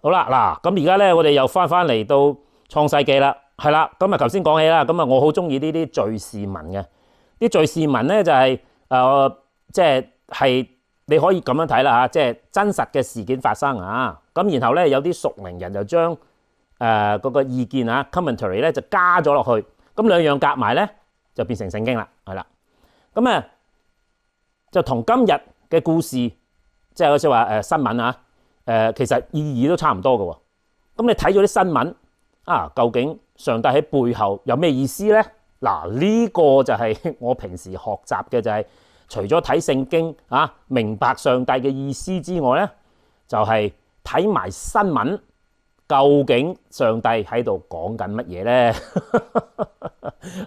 好啦，嗱，咁而家咧，我哋又翻嚟到創世記啦，係啦，咁啊頭先講起啦，咁啊我好中意呢啲敘事文嘅，啲敘事文咧就係、即係你可以咁樣睇啦嚇，即係真實嘅事件發生啊，咁然後咧有啲屬靈人就將嗰個意見啊 commentary 咧就加咗落去，咁兩樣夾埋咧就變成聖經啦，係啦，咁啊就同今日嘅故事，即係好似話新聞啊。其實意義都差唔多嘅喎，咁你睇咗啲新聞啊，究竟上帝喺背後有咩意思呢？嗱，呢個就係我平時學習嘅，就係除咗睇聖經啊，明白上帝嘅意思之外呢，就係睇埋新聞，究竟上帝喺度講緊乜嘢呢？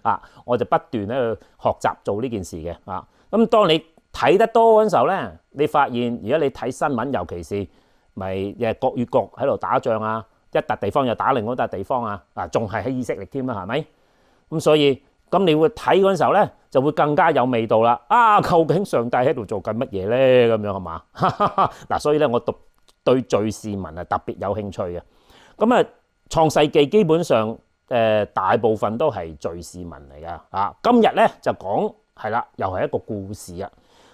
啊，我就不斷喺度學習做呢件事嘅啊。咁當你睇得多嗰陣時候呢，你發現如果你睇新聞，尤其是咪國與國喺度打仗啊，一笪地方又打另外一笪地方啊，仲係喺以色列添啦，係咪？咁所以咁你會睇嗰陣時候咧，就會更加有味道啦。啊，究竟上帝喺度做緊乜嘢咧？咁樣係嘛？嗱，所以咧我對敘事文係特別有興趣嘅。咁啊，創世記基本上大部分都係敘事文嚟㗎。啊，今日咧就講係啦，又係一個故事啊。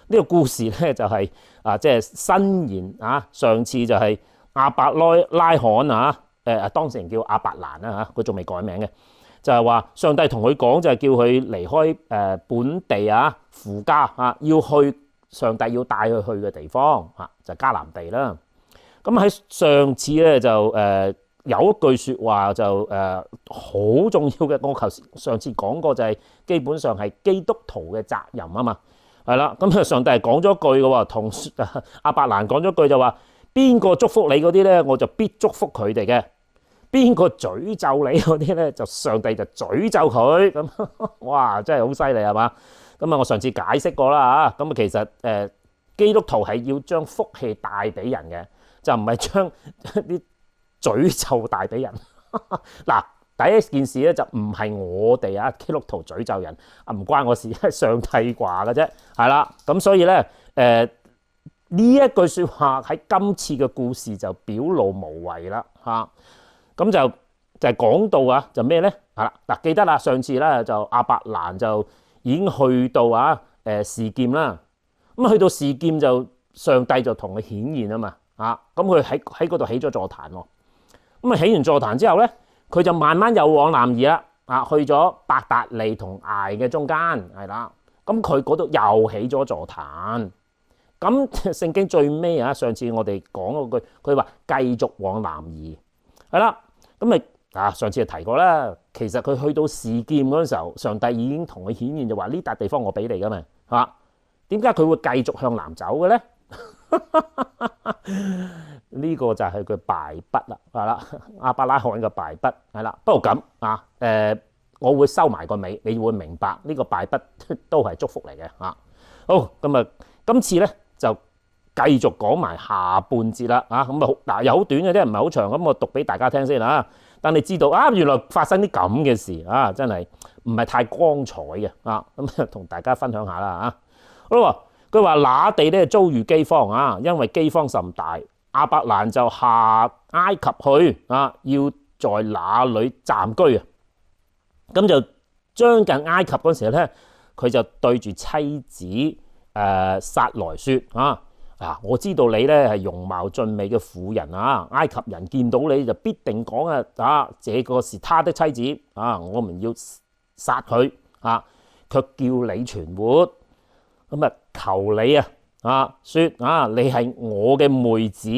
呢個故事咧就係即係申言啊，上次就係亞伯拉罕啊，當時人叫亞伯蘭啦嚇，佢仲未改名嘅，就係話上帝同佢講就係叫佢離開本地啊父家啊，要去上帝要帶佢去嘅地方啊，就係迦南地啦。咁喺上次咧就有一句説話就好重要嘅，我上次講過就係基本上係基督徒嘅責任啊嘛。係啦，咁上帝係講咗句嘅喎，同亞伯蘭講咗句就話：邊個祝福你嗰啲咧，我就必祝福佢哋嘅；邊個詛咒你嗰啲咧，就上帝就詛咒佢。咁哇，真係好犀利係嘛？咁啊，我上次解釋過啦嚇。咁啊，其實基督徒係要將福氣帶俾人嘅，就唔係將啲詛咒帶俾人。嗱。第一件事咧就唔係我哋基督徒詛咒人唔關我事，係上帝話嘅啫，係啦。咁所以咧呢一句説話喺今次嘅故事就表露無遺啦嚇。咁就係講到就咩咧？係啦，嗱，記得啦，上次咧就亞伯蘭就已經去到示劍啦。咁去到示劍就上帝就同佢顯現啊嘛咁佢喺嗰度起咗座壇喎。咁起完座壇之後咧，佢就慢慢又往南移啦，去咗伯達利同艾嘅中間，係啦。咁佢嗰度又起咗座壇。咁聖經最尾上次我哋講嗰句，佢話繼續往南移，係啦。咁咪上次就提過啦。其實佢去到示劍嗰陣時候，上帝已經同佢顯現就話呢笪地方我俾你噶嘛，嚇。點解佢會繼續向南走嘅咧？呢個就係佢敗筆啦，係啦，亞伯拉罕嘅敗筆係啦。不過咁我會收埋個尾，你會明白呢個敗筆都係祝福嚟嘅嚇。好，咁啊，今次咧就繼續講埋下半節啦咁啊又好短嘅啫，唔係好長，咁我讀俾大家聽先啊。等你知道原來發生啲咁嘅事真係唔係太光彩嘅咁同大家分享下啦好啦，佢話那地咧遭遇饑荒因為饑荒甚大。亞伯蘭就下埃及去要在那裏暫居咁就將近埃及嗰時咧，佢就對住妻子撒萊說我知道你咧係容貌俊美嘅婦人埃及人見到你就必定講這個是他的妻子我們要殺佢卻叫你存活。咁求你說你係我嘅妹子，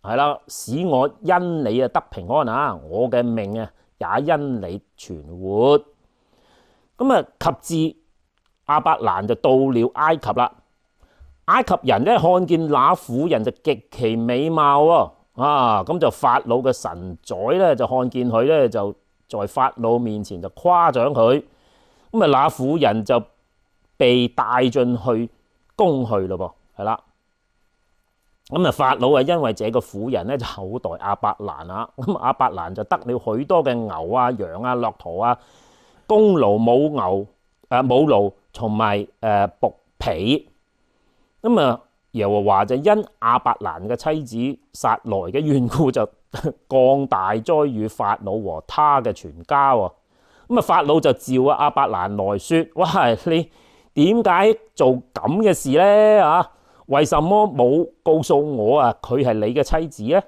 係啦，使我因你得平安我嘅命也因你存活。咁及至亞伯蘭就到了埃及啦。埃及人咧看見那婦人就極其美貌咁就法老嘅臣宰咧就看見佢咧就在法老面前就誇獎佢。咁那婦人就被帶進去宮去咯噃，係啦。咁法老因為這個婦人咧就厚待亞伯蘭咁亞伯蘭就得了許多嘅牛羊駱駝公驢母驢同埋僕婢。咁耶和華就因亞伯蘭嘅妻子撒萊嘅緣故就降大災與法老和他嘅全家喎。咁啊，法老就召亞伯蘭來説：喂，你點解做咁嘅事咧？啊，為什麼冇告訴我啊？佢係你嘅妻子咧？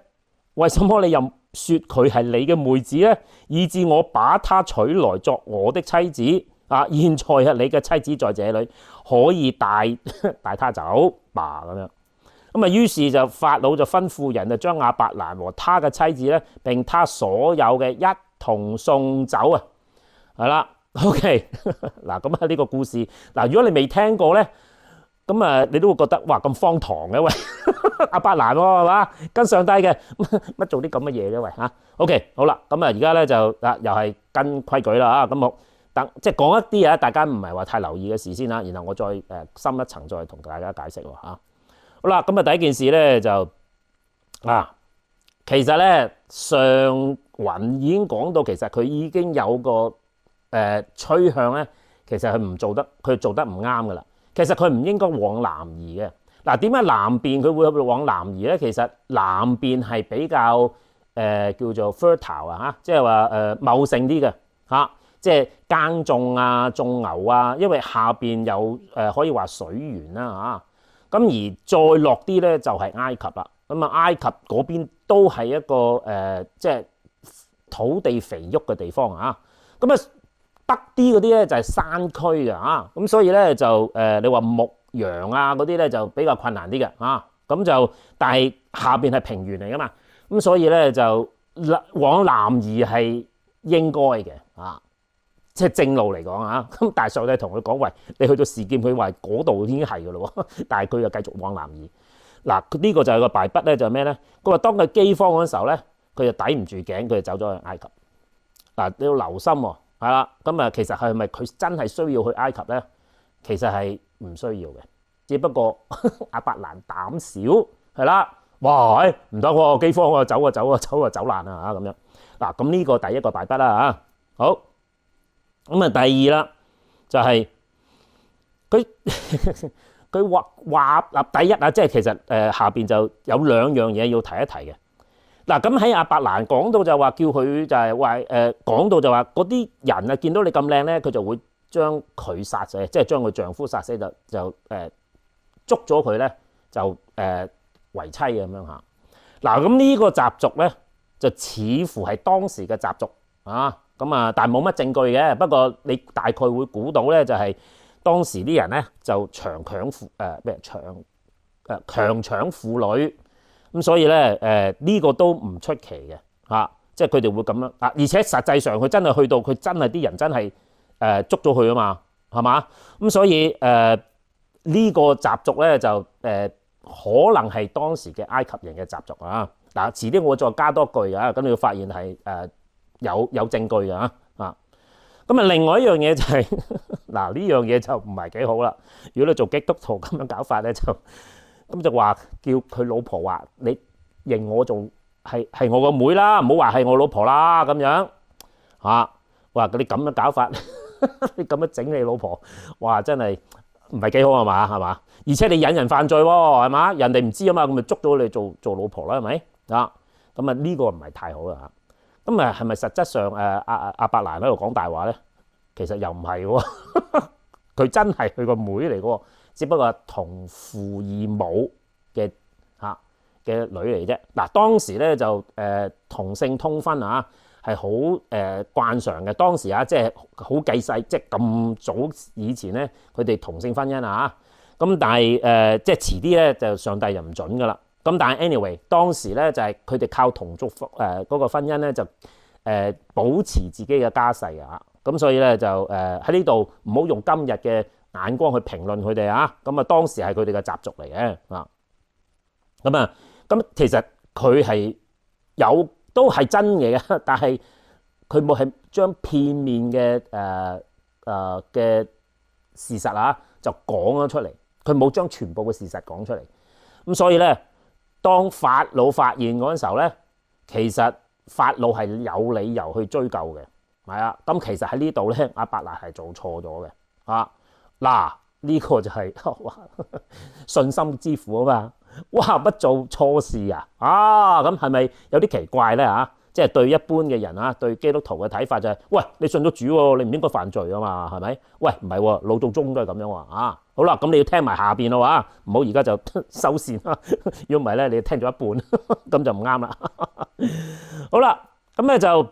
為什麼你又説佢係你嘅妹子咧？以致我把她娶來作我的妻子啊！現在啊，你嘅妻子在這裡，可以帶她走吧咁樣。咁啊，於是就法老就吩咐人就將亞伯蘭和他嘅妻子咧，並他所有嘅一同送走啊。係啦 ，OK 嗱，咁啊呢個故事嗱，如果你未聽過咧，咁啊你都會覺得哇咁荒唐嘅喂，亞伯蘭喎係嘛，跟上帝嘅乜做啲咁嘅嘢嘅喂嚇 ，OK 好啦，咁啊而家咧就又係跟規矩啦啊，咁我等即係講一啲大家唔係話太留意嘅事先啦，然後我再深一層再同大家解釋喎嚇。好啦，咁啊第一件事咧就其實咧上雲已經講到，其實佢已經有個趨向咧，其實佢做得唔啱噶啦。其實佢唔應該往南移嘅。嗱，點解南邊佢會往南移咧？其實南邊係比較叫做 fertile 啊，即係話茂盛啲嘅嚇，即係耕種啊、種牛啊，因為下邊有可以話水源啦嚇。咁而再落啲咧就係埃及啦。咁啊，埃及嗰邊都係一個即係土地肥沃嘅地方啊。咁啊北啲嗰啲咧就係山區嘅嚇，咁所以咧就你話牧羊啊嗰啲咧就比較困難啲嘅嚇。咁就但係下邊係平原嚟噶嘛，咁所以咧就往南移係應該嘅啊，即係正路嚟講啊。咁但係上帝同佢講：喂，你去到示劍，佢話嗰度已經係噶咯喎，但係佢又繼續往南移。嗱，呢個就係個敗筆咧，就係咩咧？佢話當佢饑荒嗰陣時候咧，佢就抵唔住頸，佢就走咗去埃及。嗱，你要留心喎，係啦。咁啊，其實係咪佢真係需要去埃及咧？其實係唔需要嘅，只不過亞伯蘭膽小係啦。哇，唔得喎，饑荒喎，走難啊咁樣。嗱，咁呢個第一個敗筆啦嚇。好，咁啊第二啦，就係佢話第一啊，即係其實下邊就有兩樣嘢要提一提嘅。嗱，咁喺亞伯蘭講到就話叫佢就係話講到就話嗰啲人啊見到你咁靚咧，佢就會將佢殺死，即係將佢丈夫殺死就捉咗佢咧就為妻咁樣嚇。嗱，咁呢個習俗咧就似乎係當時嘅習俗啊，咁啊但係冇乜證據嘅。不過你大概會估到咧就係當時啲人咧就強搶婦女。咁所以咧呢個都唔出奇嘅嚇，即係佢哋會咁樣啊，而且實際上佢真係去到，佢真係啲人真係捉咗佢啊嘛，係嘛？咁所以呢個習俗咧就可能係當時嘅埃及人嘅習俗啊。嗱，遲啲我再加多句啊，咁你要發現係有證據嘅啊。咁啊，另外一樣嘢就係嗱，呢樣嘢就唔係幾好啦。如果你做基督徒咁樣搞法咧，咁就話叫佢老婆話你認我做係我個妹啦，唔好話係我老婆啦咁樣嚇。話你咁樣搞法，你咁樣整你老婆，哇真係唔係幾好係嘛？而且你引人犯罪喎係嘛？人哋唔知啊嘛，咁咪捉到你做老婆啦係咪啊？咁啊呢個唔係太好啦嚇。咁啊係咪實質上亞伯蘭喺度講大話咧？其實又唔係喎，佢真係佢個妹嚟嘅喎。只不過同父異母嘅女嚟啫。嗱，當時咧就同性通婚啊，係好慣常嘅。當時啊，即係好繼世，即係咁早以前咧，佢哋同性婚姻啊。咁但係即係遲啲咧，就上帝就唔準噶啦。咁但係 anyway，當時咧就係佢哋靠同族嗰個婚姻咧就保持自己嘅家世啊。咁所以咧就喺呢度唔好用今日嘅眼光去評論佢哋啊，咁啊當時係佢哋嘅習俗嚟嘅啊，咁其實佢係都係真嘅，但係佢冇係將片面嘅嘅事實啊就講咗出嚟，佢冇將全部嘅事實講出嚟，咁所以咧，當法老發現嗰陣時候咧，其實法老係有理由去追究嘅，係啊，咁其實喺呢度咧，亞伯蘭係做錯咗嘅啊。嗱，呢個就係信心之父啊嘛，哇！不做錯事啊？咁係咪有啲奇怪咧嚇？即係對一般嘅人啊，對基督徒嘅睇法就係：喂，你信咗主喎，你唔應該犯罪啊嘛，係咪？喂，唔係喎，老道宗都係咁樣喎啊！好啦，咁你要聽埋下邊咯喎，唔好而家就收線啦。如果唔係咧，你聽咗一半，咁就唔啱啦。好啦，咁咧就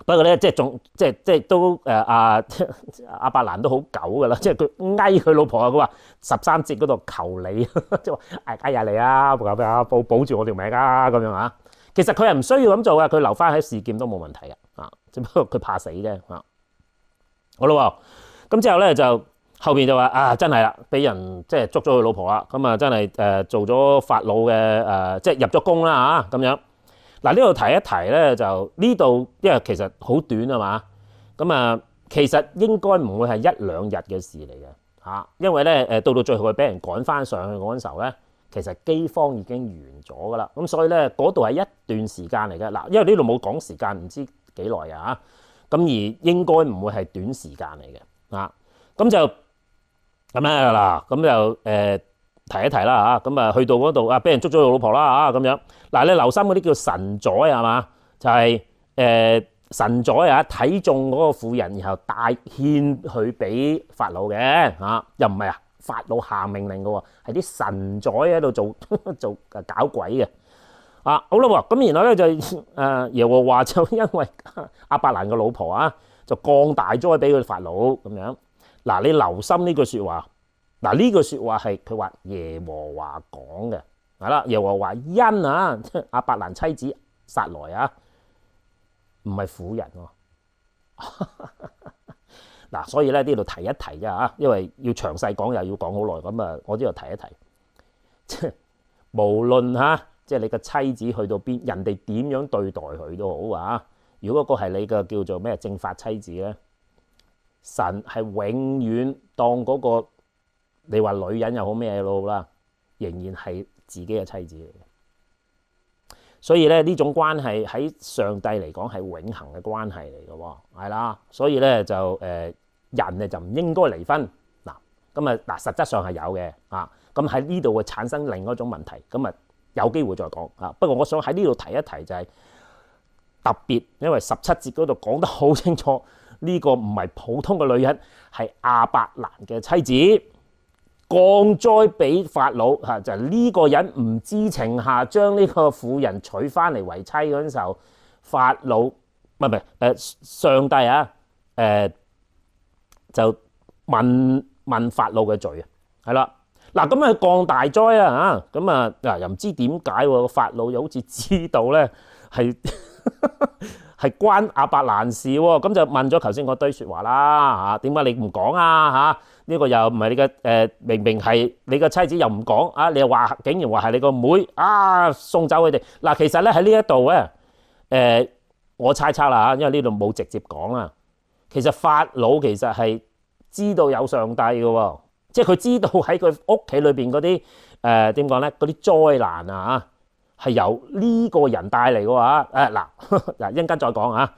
不過咧，即係都阿伯蘭都好狗噶啦，即係佢哀佢老婆啊，佢話13節嗰度求你，即係話哎呀你啊，保住我條命啊咁樣啊。其實佢係唔需要咁做嘅，佢留翻喺示劍都冇問題嘅啊，只不過佢怕死啫啊。好啦，咁之後咧就後邊就話啊，真係啦，俾人即係捉咗佢老婆啦，咁啊真係做咗法老嘅即係入咗宮啦嚇咁樣。嗱，呢度提一提咧，就呢度因為其實好短啊嘛，咁啊其實應該唔會係1-2日嘅事嚟嘅嚇，因為咧到最後佢俾人趕翻上去嗰陣時候咧，其實饑荒已經完咗噶啦，咁所以咧嗰度係一段時間嚟嘅嗱，因為呢度冇講時間，唔知幾耐啊嚇，咁而應該唔會係短時間嚟嘅啊，咁就咁咧嗱，咁就提一提啦嚇，咁啊去到嗰度啊，俾人捉咗佢老婆啦嚇咁樣。嗱，你留心嗰啲叫神宰係嘛？就係神宰啊，睇中嗰個婦人，然後帶獻佢俾法老嘅嚇，又唔係啊，法老下命令嘅喎，係啲神宰喺度做搞鬼嘅啊。好啦喎，咁然後咧就耶和華就因為亞伯蘭嘅老婆啊，就降大災俾佢法老咁樣。嗱，你留心呢句説話。嗱，呢句説話係佢話耶和華講嘅，係啦，耶和華因啊亞伯蘭妻子撒萊啊，唔係婦人喎。嗱，所以咧呢度提一提啫嚇，因為要詳細講又要講好耐，咁啊，我呢度提一提，即係無論嚇，即係你個妻子去到邊，人哋點樣對待佢都好啊。如果嗰個係你嘅叫做咩正法妻子咧，神係永遠當嗰個。你話女人又好咩都好啦，仍然係自己嘅妻子嚟嘅。所以咧呢種關係喺上帝嚟講係永恆嘅關係嚟嘅喎，係啦。所以咧就人咧就唔應該離婚嗱。咁啊嗱，實質上係有嘅啊。咁喺呢度會產生另一種問題，咁啊有機會再講啊。不過我想喺呢度提一提就係特別，因為17節嗰度講得好清楚，呢個唔係普通嘅女人，係亞伯蘭嘅妻子。降災俾法老嚇，就係呢個人唔知情下將呢個婦人娶翻嚟為妻嗰陣時候，法老唔係上帝啊就問法老嘅罪啊，係啦嗱，咁啊降大災啊嚇，咁啊嗱又唔知點解喎，法老又好似知道咧係係關亞伯蘭事喎，咁就問咗頭先嗰堆説話啦嚇，點解你唔講啊嚇？呢個又唔係你嘅明明係你嘅妻子又唔講啊！你又話竟然話係你個妹啊，送走佢哋嗱。其實咧喺呢一度咧我猜測啦嚇，因為呢度冇直接講啊。其實法老其實係知道有上帝嘅喎，即係佢知道喺佢屋企裏邊嗰啲點講咧，嗰啲災難啊係由呢個人帶嚟嘅喎嗱一陣間再講啊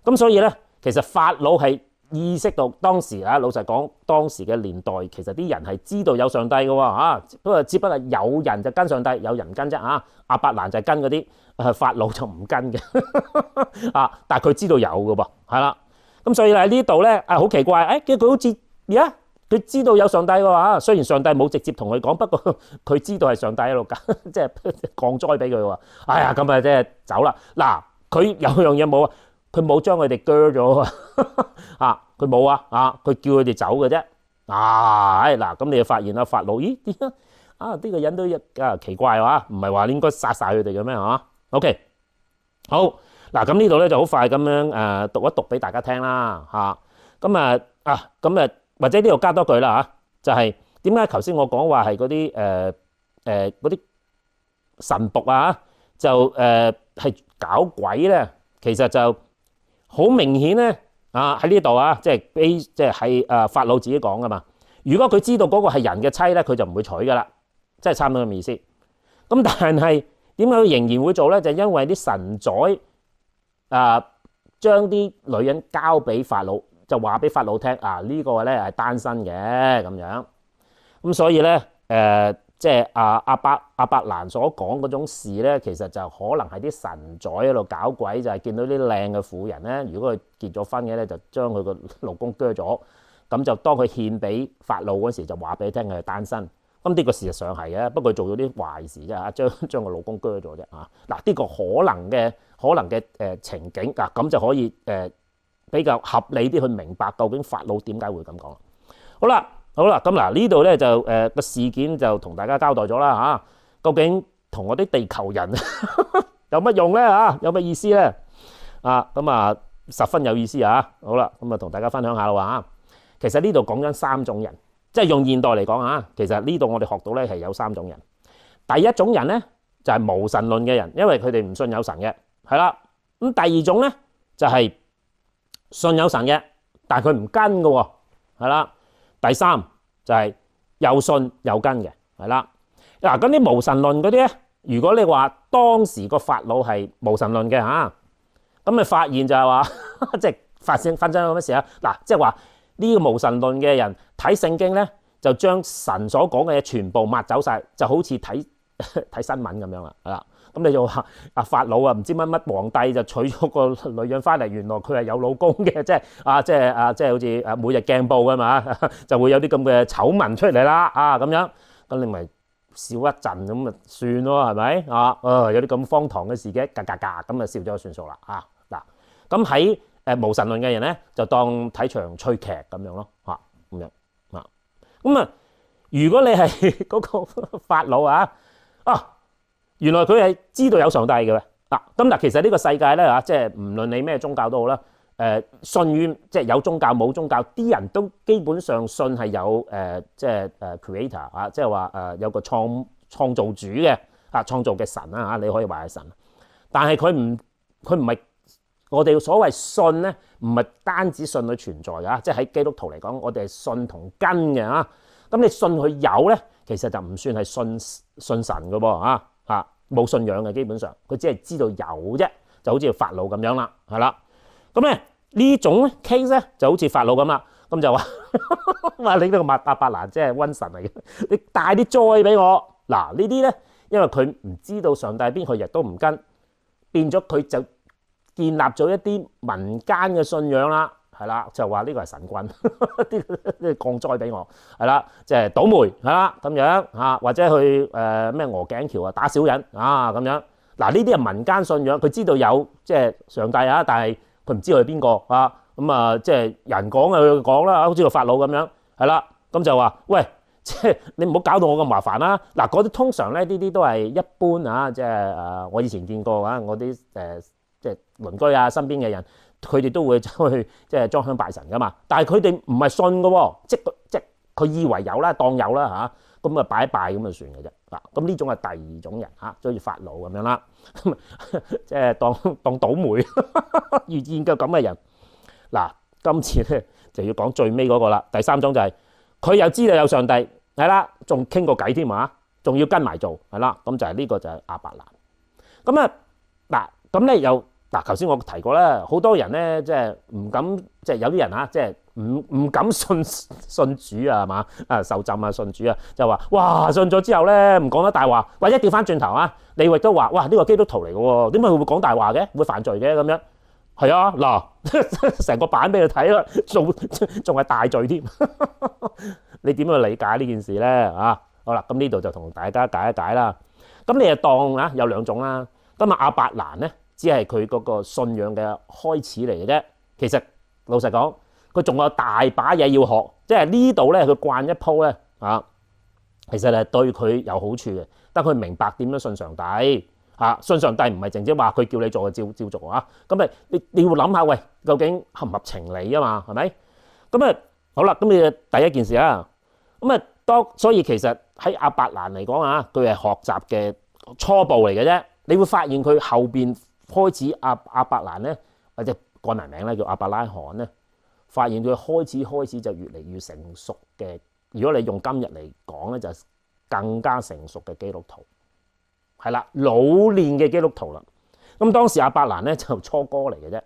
咁所以咧其實法老係。意識到當時啊，老實講，當時嘅年代其實啲人係知道有上帝嘅喎嚇，不過只不過有人就跟上帝，有人跟啫嚇。亞伯蘭就係跟嗰啲，法老就唔跟嘅啊。但係佢知道有嘅噃，係啦。咁所以喺呢度咧好奇怪，佢好似佢知道有上帝嘅話，雖然上帝冇直接同佢講，不過佢知道係上帝喺度即係降災俾佢喎。哎呀，咁啊即係走啦。嗱，佢有樣嘢冇啊。佢冇將佢哋鋸咗啊！佢冇佢叫佢哋走嘅啫。嗱，咁你就發現啦，法老點解呢個人都奇怪唔係話應該殺晒佢哋嘅咩嚇 ？OK， 好嗱，咁呢度咧就好快咁樣讀一讀俾大家聽啦嚇。咁或者呢度加多句啦嚇，就係點解頭先我講話係嗰啲神僕就係搞鬼咧？其實就好明顯咧喺呢度即係法老自己講噶嘛。如果佢知道嗰個係人嘅妻咧，佢就唔會娶噶啦，即係差唔多咁意思。咁但係點解佢仍然會做咧？就因為啲神宰將啲女人交俾法老，就話俾法老聽呢個咧係單身嘅咁樣。咁所以咧即係亞伯蘭所講嗰種事咧，其實就可能係啲神宰喺度搞鬼，就係見到啲靚嘅婦人咧，如果佢結咗婚嘅咧，就將佢個老公鋸咗，咁就當佢獻俾法老嗰時，就話俾你聽佢係單身。咁呢個事實上係嘅，不過佢做咗啲壞事啫嚇，將個老公鋸咗啫嚇。嗱，呢個可能嘅情景嗱，咁就可以比較合理啲去明白究竟法老點解會咁講。好啦，咁嗱呢度咧就個事件就同大家交代咗啦嚇。究竟同我啲地球人有乜用咧嚇？有乜意思咧？咁啊十分有意思啊！好啦，咁啊同大家分享下啦嚇。其實呢度講緊3種人。即係用現代嚟講啊，其實呢度我哋學到咧係有3種人。第一種人咧就係無神論嘅人，因為佢哋唔信有神嘅，係啦。咁第二種咧就係信有神嘅，但係佢唔跟嘅喎，係啦。第三就係又信又跟嘅，係啦。嗱，咁啲無神論嗰啲咧，如果你話當時個法老係無神論嘅嚇，咁咪發現就係話即係發生咗乜事啊？嗱，即係話。呢個無神論嘅人睇聖經咧，就將神所講嘅嘢全部抹走晒，就好似睇新聞咁樣啦，係啦。咁你就話法老啊，唔知乜乜皇帝就娶咗個女人翻嚟，原來佢係有老公嘅，即係好似每日鏡報㗎嘛，就會有啲咁嘅醜聞出嚟啦，咁樣，咁你咪笑一陣咁咪算咯，係咪有啲咁荒唐嘅事嘅，咁啊笑咗就算數啦，嗱，咁喺無神論嘅人咧，就當睇場趣劇咁樣咯，咁樣咁啊，如果你係嗰個法老原來佢係知道有上帝嘅喎，咁嗱，其實呢個世界咧即係唔論你咩宗教都好啦，信於即係有宗教冇宗教，啲人都基本上信係有creator 即係話有個創造主嘅創造嘅神啦，你可以話係神，但係佢唔係。我哋所謂信咧，唔係單止信佢存在㗎，即係喺基督徒嚟講，我哋係信同跟嘅啊。咁你信佢有咧，其實就唔算係信神嘅噃冇信仰嘅，基本上佢只係知道有啫，就好似法老咁樣啦，係啦。咁咧呢種 case 咧就好似法老咁啦，咁就話你呢個亞伯蘭即係瘟神嚟嘅，你帶啲災俾我。嗱呢啲咧，因為佢唔知道上帝邊，佢亦都唔跟，變咗佢就建立咗一啲民間嘅信仰啦，係啦，就話呢個係神棍，啲降災俾我，係啦，即係倒霉，係啦咁樣或者去咩鵝頸橋打小人咁樣。嗱呢啲係民間信仰，佢知道有即係上帝但係佢唔知佢係邊個咁即係人講佢講啦，好似個法老咁樣，係啦，咁就話喂，即係你唔好搞到我咁麻煩啦。嗱嗰啲通常咧呢啲都係一般即係我以前見過我啲即係鄰居身邊嘅人，佢哋都會走去即係裝香拜神噶嘛。但係佢哋唔係信嘅喎，即係佢以為有啦，當有啦咁拜一拜咁就算嘅啫。咁呢種係第二種人就好似法老咁樣啦，即係當倒霉遇見嘅咁嘅人。嗱，今次咧就要講最尾嗰個啦。第三種就係佢又知道有上帝，係啦，仲傾過偈添仲要跟埋做，係啦。咁就係呢個就係亞伯蘭。咁咁咧又頭先我提過啦，好多人咧即係唔敢，即係有啲人即係唔敢信主係嘛受浸信主就話哇信咗之後咧唔講得大話，或者調翻轉頭你亦都話哇呢個基督徒嚟嘅喎，點解佢會講大話嘅，會犯罪嘅咁樣？係嗱，成個版俾佢睇啦，仲係大罪添。你點去理解呢件事咧好啦，咁呢度就同大家解一解啦。咁你就當有兩種啦。今日亞伯蘭咧，只係佢嗰個信仰嘅開始嚟嘅啫。其實老實講，佢仲有大把嘢要學。即係呢度咧，佢慣一鋪咧其實係對佢有好處嘅。但佢明白點樣信上帝信上帝唔係淨係話佢叫你做就照做咁咪你要諗下，喂，究竟合唔合情理啊嘛？係咪？咁好啦，咁你第一件事所以其實喺亞伯蘭嚟講佢係學習嘅初步嚟嘅啫。你會發現佢後邊開始亞伯蘭咧，或者改埋名咧叫亞伯拉罕咧，發現佢開始就越嚟越成熟嘅。如果你用今日嚟講咧，就更加成熟嘅基督徒，係啦，老練嘅基督徒啦。咁當時亞伯蘭咧就初哥嚟嘅啫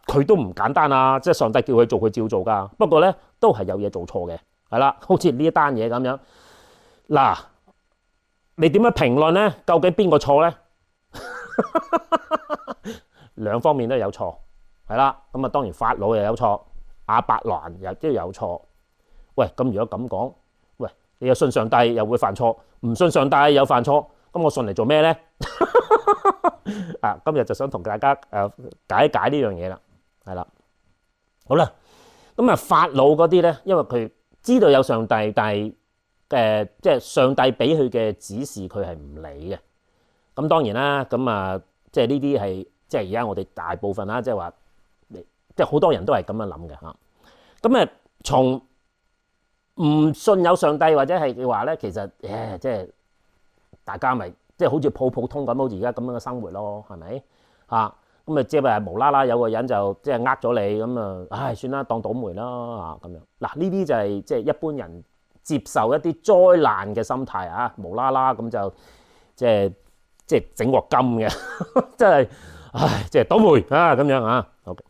佢都唔簡單即係上帝叫佢做，佢照做㗎。不過咧都係有嘢做錯嘅，係啦，好似呢一單嘢咁樣嗱。你點樣評論咧？究竟邊個錯咧？兩方面都有錯，係啦。咁啊，當然法老又有錯，亞伯蘭又都有錯。喂，咁如果咁講，喂，你又信上帝又會犯錯，唔信上帝又犯錯，咁我信嚟做咩咧？啊，今日就想同大家解一解呢樣嘢啦，係啦。好啦，咁啊，法老嗰啲咧，因為佢知道有上帝，但係即係上帝俾佢嘅指示，佢係唔理嘅。咁當然啦，咁啊，即係呢啲係即係而家我哋大部分啦，即係話，即係好多人都係咁樣諗嘅嚇。咁啊，從唔信有上帝或者係嘅話咧，其實即係大家咪即係好似普普通咁，好似而家咁樣嘅生活咯，係咪嚇？咁啊，即係無啦啦有個人就即係呃咗你咁啊，唉，算啦，當倒霉啦嚇咁樣。嗱，呢啲就係即係一般人接受一啲災難嘅心態啊，無啦啦咁就即係整鑊金嘅，真係唉，即係倒霉啊咁樣啊。OK，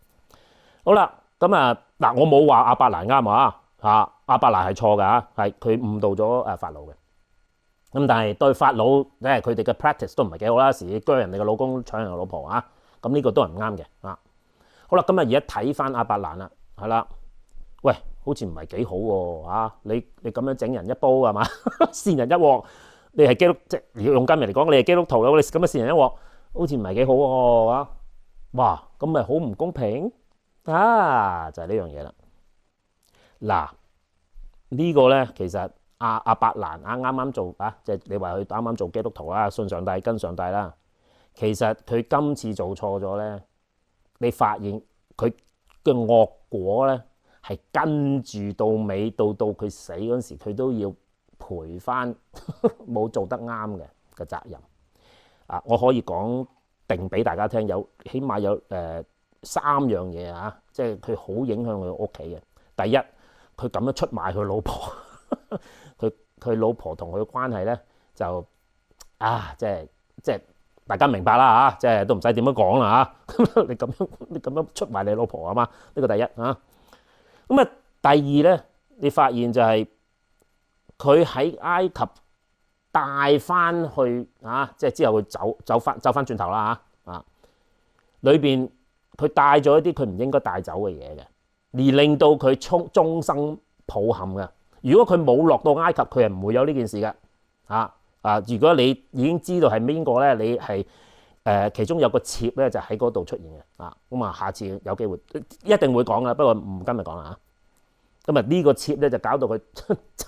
好啦，咁啊嗱，我冇話亞伯蘭啱啊嚇，亞伯蘭係錯㗎嚇，係佢誤導咗法老嘅。咁但係對法老咧，佢哋嘅 practice 都唔係幾好啦，時鋸人哋嘅老公搶人嘅老婆啊，咁呢個都係唔啱嘅啊。好啦，咁啊而家睇翻亞伯蘭啦，係啦，喂，好似唔係幾好喎啊！你咁樣整人一煲係嘛，扇人一鑊，你係基督即係用今日嚟講，你係基督徒啦，你咁樣扇人一鑊，好似唔係幾好喎啊！哇，咁咪好唔公平啊！就係呢樣嘢啦。嗱，呢個咧其實亞伯蘭啱啱做啊，即係你話佢啱啱做基督徒啦，信上帝跟上帝啦。其實佢今次做錯咗咧，你發現佢嘅惡果咧係跟住到尾，到佢死嗰陣時，佢都要賠翻冇做得啱嘅責任。啊，我可以講定俾大家聽，起碼有3樣嘢啊，即係佢好影響佢屋企嘅。第一，佢咁樣出賣佢老婆，佢老婆同佢嘅關係咧就即係大家明白啦嚇，即係都唔使點樣講啦嚇。你咁樣出賣你老婆啊嘛？呢個第一啊。咁啊，第二咧，你發現就係佢喺埃及帶翻去啊，即係之後佢走翻轉頭啦嚇啊，裏邊佢帶咗一啲佢唔應該帶走嘅嘢嘅，而令到佢終生抱憾嘅。如果佢冇落到埃及，佢係唔會有呢件事嘅嚇。如果你已經知道係邊個咧，你係其中有個妾咧，就喺嗰度出現嘅啊。咁啊，下次有機會一定會講噶，不過唔今日講啦嚇。咁啊，呢個妾咧就搞到佢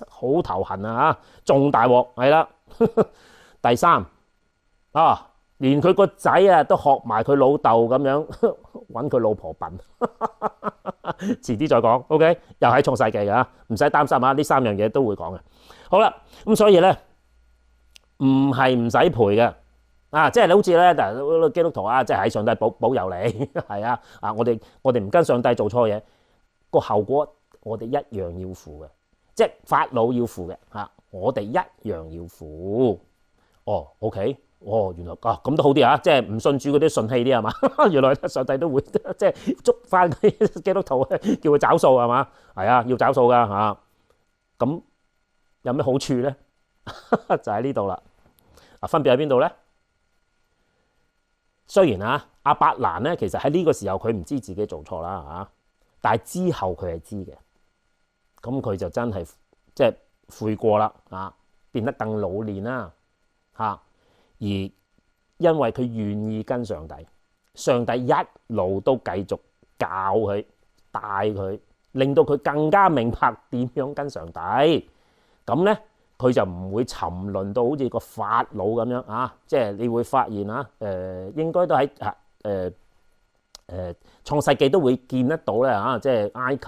好頭痕啊嚇，仲大鑊係啦。第三連佢個仔啊都學埋佢老豆咁樣揾佢老婆笨，遲啲再講。OK， 又喺創世記嘅，唔使擔心啊，呢3樣嘢都會講嘅。好啦，咁所以咧。唔係唔使賠嘅即係你好似咧，基督徒啊，即係喺上帝保佑你係啊。我哋唔跟上帝做錯嘢，個後果我哋一樣要負嘅，即係法老要負嘅我哋一樣要負。OK， 原來咁都好啲即係唔信主嗰啲順氣啲係嘛？原來上帝都會即係捉翻基督徒，叫佢找數係嘛？係啊，要找數噶咁有咩好處咧？就喺呢度啦。分別喺邊度咧？雖然亞伯蘭咧，其實喺呢個時候佢唔知自己做錯啦但係之後佢係知嘅，咁佢就真係即係悔過啦變得更老練啦而因為佢願意跟上帝，上帝一路都繼續教佢帶佢，令到佢更加明白點樣跟上帝，咁咧。佢就唔會沉淪到好似個法老咁樣即係你會發現應該都喺創世記都會見得到咧即係埃及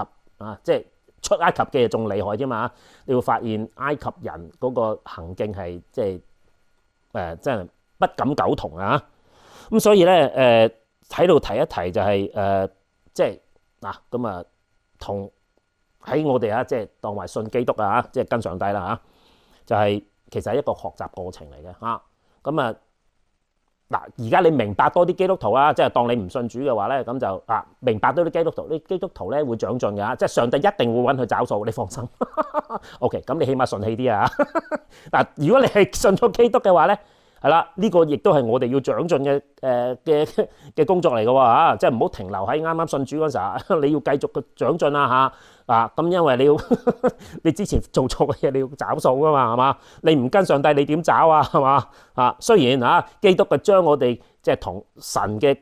即係出埃及嘅仲厲害啫嘛。你會發現埃及人嗰個行徑係即係真係不敢苟同咁所以咧喺度提一提就係即係咁同喺我哋即係當為信基督即係跟上帝啦就係其實係一個學習過程嚟嘅咁嗱，而家你明白多啲基督徒啦，即係當你唔信主嘅話咧，咁就明白多啲基督徒，啲基督徒咧會長進㗎，即係上帝一定會揾佢找數，你放心。OK，咁你起碼順氣啲啊。嗱，如果你係信咗基督嘅話咧，係啦，呢個亦都係我哋要長進嘅工作嚟嘅喎，即係唔好停留喺啱啱信主嗰陣時候，你要繼續嘅長進啊嚇，咁因為你要你之前做錯嘅嘢你要找數噶嘛，係嘛？你唔跟上帝你點找啊？係嘛？雖然基督將我哋即係同神嘅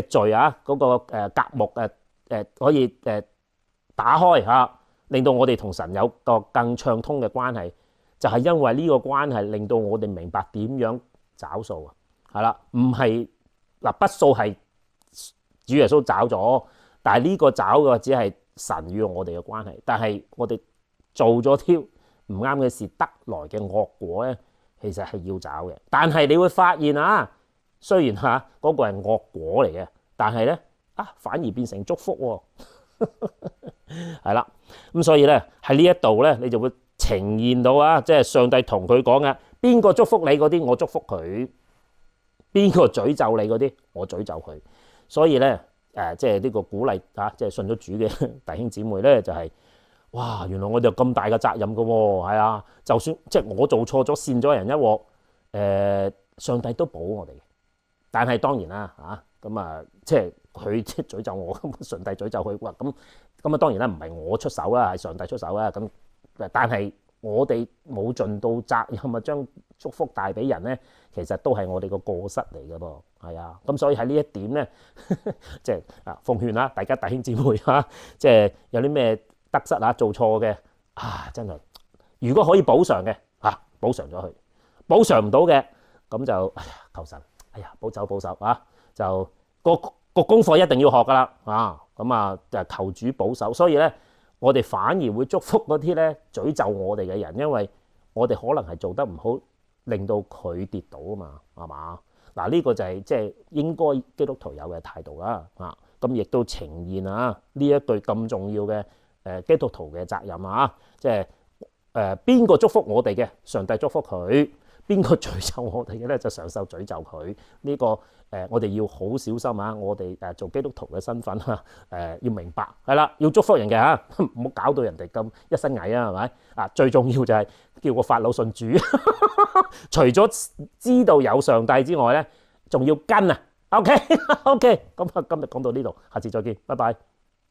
罪嗰個隔膜可以打開令到我哋同神有個更暢通嘅關係。就係因為呢個關係令到我哋明白點樣找數啊，係啦，唔係嗱筆數係主耶穌找咗，但係呢個找嘅只係神與我哋嘅關係，但係我哋做咗啲唔啱嘅事得來嘅惡果咧，其實係要找嘅。但係你會發現雖然嗰個係惡果嚟嘅，但係咧反而變成祝福喎，係啦，咁所以咧喺呢一度咧，你就會呈現到即係上帝同佢講嘅，邊個祝福你嗰啲，我祝福佢；邊個詛咒你嗰啲，我詛咒佢。所以咧，即係呢個鼓勵即係信咗主嘅弟兄姊妹咧，就係哇，原來我哋有咁大嘅責任㗎喎，係啊，就算即係我做錯咗，跣咗人一鑊，上帝都保我哋。但係當然啦，咁即係佢即係詛咒我，咁上帝詛咒佢，哇，咁當然啦，唔係我出手啦，係上帝出手啦，咁。但係我哋冇盡到責任將祝福帶俾人咧，其實都係我哋個過失嚟嘅噃，係啊。咁所以喺呢一點咧，即係奉勸大家弟兄姊妹即係有啲咩得失做錯嘅真係，如果可以補償嘅補償咗佢，補償唔到嘅咁就求神保守就個功課一定要學噶啦咁就求主保守。所以咧，我哋反而會祝福嗰啲咧詛咒我哋嘅人，因為我哋可能係做得唔好，令到佢跌倒啊嘛，係嘛？嗱，呢個就係即係應該基督徒有嘅態度啦。咁亦都呈現呢一句咁重要嘅基督徒嘅責任即係邊個祝福我哋嘅，上帝祝福佢；邊個詛咒我哋嘅咧，就常受詛咒佢。呢個我哋要好小心我哋做基督徒嘅身份要明白係啦，要祝福人嘅唔好搞到人哋咁一身蟻係咪？最重要就係叫個法老信主，除咗知道有上帝之外咧，仲要跟OK，咁今日講到呢度，下次再見，拜拜。